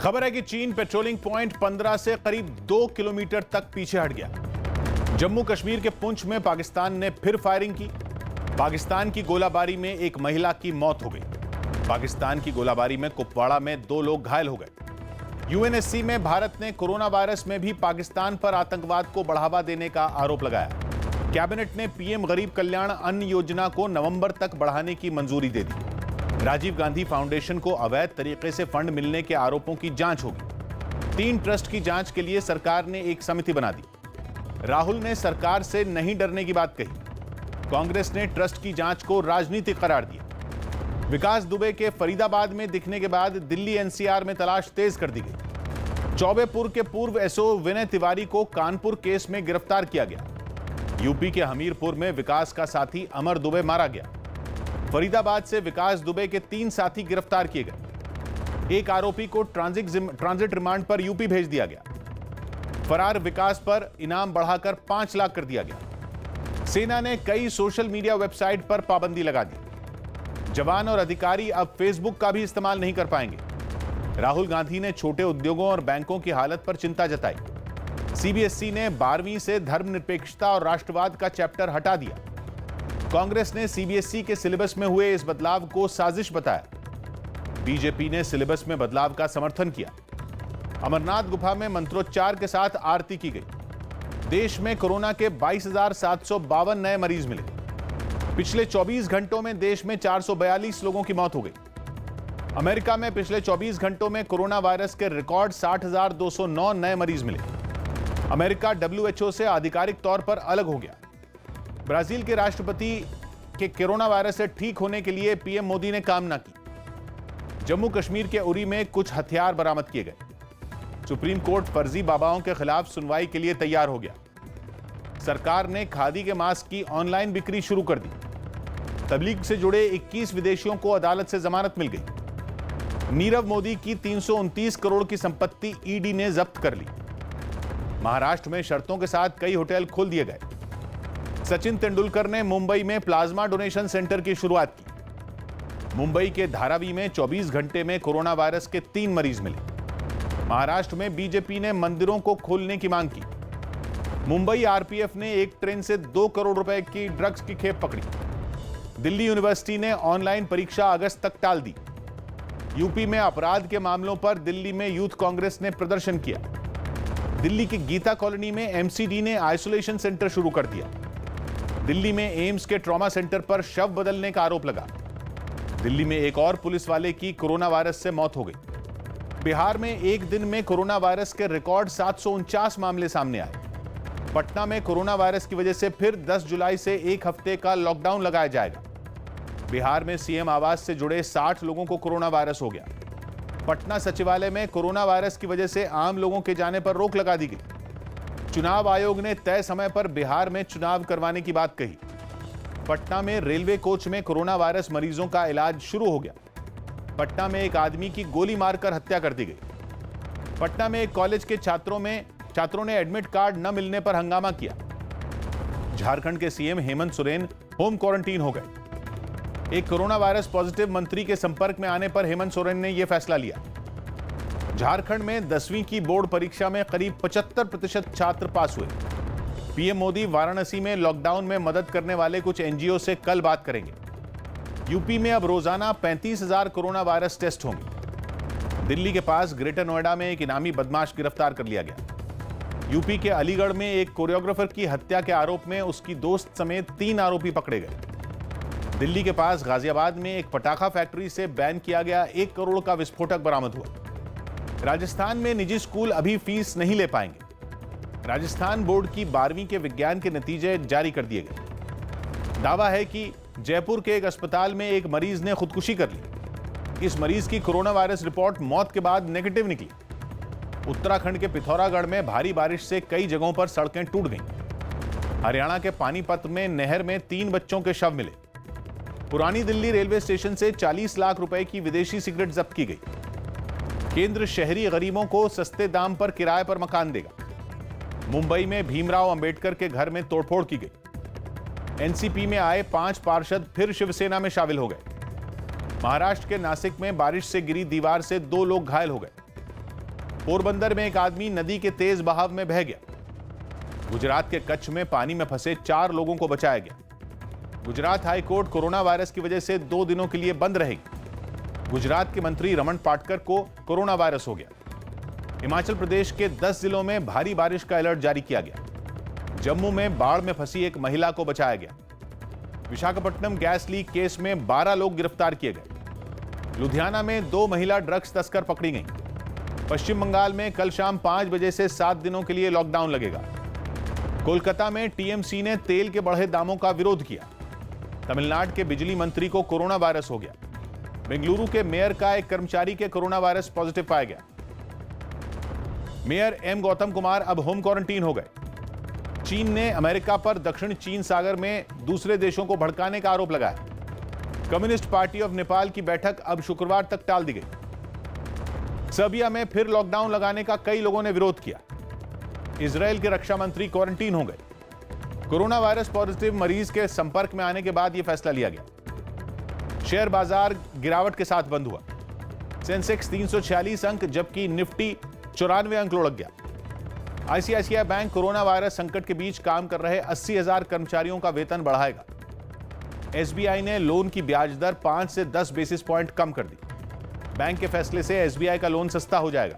खबर है कि चीन पेट्रोलिंग पॉइंट 15 से करीब 2 किलोमीटर तक पीछे हट गया। जम्मू कश्मीर के पुंछ में पाकिस्तान ने फिर फायरिंग की। पाकिस्तान की गोलाबारी में एक महिला की मौत हो गई। पाकिस्तान की गोलाबारी में कुपवाड़ा में 2 लोग घायल हो गए। यूएनएससी में भारत ने कोरोना वायरस में भी पाकिस्तान पर आतंकवाद को बढ़ावा देने का आरोप लगाया। कैबिनेट ने पीएम गरीब कल्याण अन्न योजना को नवंबर तक बढ़ाने की मंजूरी दे दी। राजीव गांधी फाउंडेशन को अवैध तरीके से फंड मिलने के आरोपों की जांच होगी। 3 ट्रस्ट की जांच के लिए सरकार ने एक समिति बना दी। राहुल ने सरकार से नहीं डरने की बात कही। कांग्रेस ने ट्रस्ट की जांच को राजनीतिक करार दिया। विकास दुबे के फरीदाबाद में दिखने के बाद दिल्ली एनसीआर में तलाश तेज कर दी गई। चौबेपुर के पूर्व एसओ विनय तिवारी को कानपुर केस में गिरफ्तार किया गया। यूपी के हमीरपुर में विकास का साथी अमर दुबे मारा गया। फरीदाबाद से विकास दुबे के 3 साथी गिरफ्तार किए गए। एक आरोपी को ट्रांजिट रिमांड पर यूपी भेज दिया गया। फरार विकास पर इनाम बढ़ाकर 5 लाख कर दिया गया। सेना ने कई सोशल मीडिया वेबसाइट पर पाबंदी लगा दी। जवान और अधिकारी अब फेसबुक का भी इस्तेमाल नहीं कर पाएंगे। राहुल गांधी ने छोटे उद्योगों और बैंकों की हालत पर चिंता जताई। सीबीएसई ने 12वीं से धर्मनिरपेक्षता और राष्ट्रवाद का चैप्टर हटा दिया। कांग्रेस ने सीबीएसई के सिलेबस में हुए इस बदलाव को साजिश बताया। बीजेपी ने सिलेबस में बदलाव का समर्थन किया। अमरनाथ गुफा में मंत्रोच्चार के साथ आरती की गई। देश में कोरोना के 22,752 नए मरीज मिले। पिछले 24 घंटों में देश में 442 लोगों की मौत हो गई। अमेरिका में पिछले 24 घंटों में कोरोना वायरस के रिकॉर्ड 60,209 नए मरीज मिले। अमेरिका डब्ल्यूएचओ से आधिकारिक तौर पर अलग हो गया। ब्राजील के राष्ट्रपति के कोरोना वायरस से ठीक होने के लिए पीएम मोदी ने कामना की। जम्मू कश्मीर के उरी में कुछ हथियार बरामद किए गए। सुप्रीम कोर्ट फर्जी बाबाओं के खिलाफ सुनवाई के लिए तैयार हो गया। सरकार ने खादी के मास्क की ऑनलाइन बिक्री शुरू कर दी। तबलीग से जुड़े 21 विदेशियों को अदालत से जमानत मिल गई। नीरव मोदी की 329 करोड़ की संपत्ति ईडी ने जब्त कर ली। महाराष्ट्र में शर्तों के साथ कई होटल खोल दिए गए। सचिन तेंदुलकर ने मुंबई में प्लाज्मा डोनेशन सेंटर की शुरुआत की। मुंबई के धारावी में 24 घंटे में कोरोना वायरस के 3 मरीज मिले। महाराष्ट्र में बीजेपी ने मंदिरों को खोलने की मांग की। मुंबई आरपीएफ ने एक ट्रेन से 2 करोड़ रुपए की ड्रग्स की खेप पकड़ी। दिल्ली यूनिवर्सिटी ने ऑनलाइन परीक्षा अगस्त तक टाल दी। यूपी में अपराध के मामलों पर दिल्ली में यूथ कांग्रेस ने प्रदर्शन किया। दिल्ली की गीता कॉलोनी में एमसीडी ने आइसोलेशन सेंटर शुरू कर दिया। दिल्ली में एम्स के ट्रॉमा सेंटर पर शव बदलने का आरोप लगा। दिल्ली में एक और पुलिस वाले की कोरोना वायरस से मौत हो गई। बिहार में एक दिन में कोरोना वायरस के रिकॉर्ड 749 मामले सामने आए। पटना में कोरोना वायरस की वजह से फिर 10 जुलाई से 1 हफ्ते का लॉकडाउन लगाया जाएगा। बिहार में सीएम आवास से जुड़े 60 लोगों को कोरोना वायरस हो गया। पटना सचिवालय में कोरोना वायरस की वजह से आम लोगों के जाने पर रोक लगा दी गई। चुनाव आयोग ने तय समय पर बिहार में चुनाव करवाने की बात कही। पटना में रेलवे कोच में कोरोना वायरस मरीजों का इलाज शुरू हो गया। पटना में एक आदमी की गोली मारकर हत्या कर दी गई। पटना में एक कॉलेज के छात्रों ने एडमिट कार्ड न मिलने पर हंगामा किया। झारखंड के CM Hemant Soren home quarantine हो गए। एक कोरोना वायरस पॉजिटिव मंत्री के संपर्क में आने पर हेमंत सोरेन ने यह फैसला लिया। झारखंड में 10वीं की बोर्ड परीक्षा में करीब 75% छात्र पास हुए। पीएम मोदी वाराणसी में लॉकडाउन में मदद करने वाले कुछ एनजीओ से कल बात करेंगे। यूपी में अब रोजाना 35,000 कोरोना वायरस टेस्ट होंगे। दिल्ली के पास ग्रेटर नोएडा में एक इनामी बदमाश गिरफ्तार कर लिया गया। यूपी के अलीगढ़ में एक कोरियोग्राफर की हत्या के आरोप में उसकी दोस्त समेत 3 आरोपी पकड़े गए। दिल्ली के पास गाजियाबाद में एक पटाखा फैक्ट्री से बैन किया गया 1 करोड़ का विस्फोटक बरामद हुआ। राजस्थान में निजी स्कूल अभी फीस नहीं ले पाएंगे। राजस्थान बोर्ड की 12वीं के विज्ञान के नतीजे जारी कर दिए गए। दावा है कि जयपुर के एक अस्पताल में एक मरीज ने खुदकुशी कर ली। इस मरीज की कोरोना वायरस रिपोर्ट मौत के बाद नेगेटिव निकली। उत्तराखंड के पिथौरागढ़ में भारी बारिश से कई जगहों पर सड़कें टूट गईं। हरियाणा के पानीपत में नहर में 3 बच्चों के शव मिले। पुरानी दिल्ली रेलवे स्टेशन से 40 लाख रुपए की विदेशी सिगरेट जब्त की गई। केंद्र शहरी गरीबों को सस्ते दाम पर किराए पर मकान देगा। मुंबई में भीमराव अंबेडकर के घर में तोड़फोड़ की गई। एनसीपी में आए 5 पार्षद फिर शिवसेना में शामिल हो गए। महाराष्ट्र के नासिक में बारिश से गिरी दीवार से 2 लोग घायल हो गए। पोरबंदर में एक आदमी नदी के तेज बहाव में बह गया। गुजरात के कच्छ में पानी में फंसे 4 लोगों को बचाया गया। गुजरात हाईकोर्ट कोरोना वायरस की वजह से 2 दिनों के लिए बंद रहेगी। गुजरात के मंत्री रमन पाटकर को कोरोना वायरस हो गया। हिमाचल प्रदेश के 10 जिलों में भारी बारिश का अलर्ट जारी किया गया। जम्मू में बाढ़ में फंसी एक महिला को बचाया गया। विशाखापट्टनम गैस लीक केस में 12 लोग गिरफ्तार किए गए। लुधियाना में 2 महिला ड्रग्स तस्कर पकड़ी गईं। पश्चिम बंगाल में कल शाम 5 बजे से 7 दिनों के लिए लॉकडाउन लगेगा। कोलकाता में टीएमसी ने तेल के बढ़े दामों का विरोध किया। तमिलनाडु के बिजली मंत्री को कोरोना वायरस हो गया। बेंगलुरु के मेयर का एक कर्मचारी के कोरोना वायरस पॉजिटिव पाया गया। मेयर एम गौतम कुमार अब होम क्वारंटीन हो गए। चीन ने अमेरिका पर दक्षिण चीन सागर में दूसरे देशों को भड़काने का आरोप लगाया। कम्युनिस्ट पार्टी ऑफ नेपाल की बैठक अब शुक्रवार तक टाल दी गई। सर्बिया में फिर लॉकडाउन लगाने का कई लोगों ने विरोध किया। इजरायल के रक्षा मंत्री क्वारंटीन हो गए। कोरोना वायरस पॉजिटिव मरीज के संपर्क में आने के बाद यह फैसला लिया गया। शेयर बाजार गिरावट के साथ बंद हुआ। सेंसेक्स 346 अंक जबकि निफ्टी 94 अंक लुढ़क गया। आईसीआईसीआई बैंक कोरोना वायरस संकट के बीच काम कर रहे 80,000 कर्मचारियों का वेतन बढ़ाएगा। एसबीआई ने लोन की ब्याज दर 5 से 10 बेसिस पॉइंट कम कर दी। बैंक के फैसले से एसबीआई का लोन सस्ता हो जाएगा।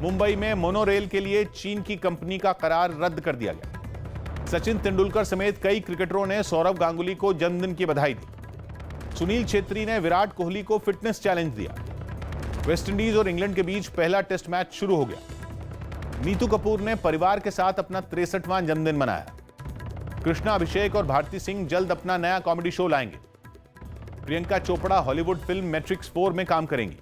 मुंबई में मोनोरेल के लिए चीन की कंपनी का करार रद्द कर दिया गया। सचिन तेंदुलकर समेत कई क्रिकेटरों ने सौरव गांगुली को जन्मदिन की बधाई दी। सुनील छेत्री ने विराट कोहली को फिटनेस चैलेंज दिया। वेस्टइंडीज और इंग्लैंड के बीच पहला टेस्ट मैच शुरू हो गया। नीतू कपूर ने परिवार के साथ अपना 63वां जन्मदिन मनाया। कृष्णा, अभिषेक और भारती सिंह जल्द अपना नया कॉमेडी शो लाएंगे। Priyanka Chopra Hollywood film matrix 4 में काम करेंगी।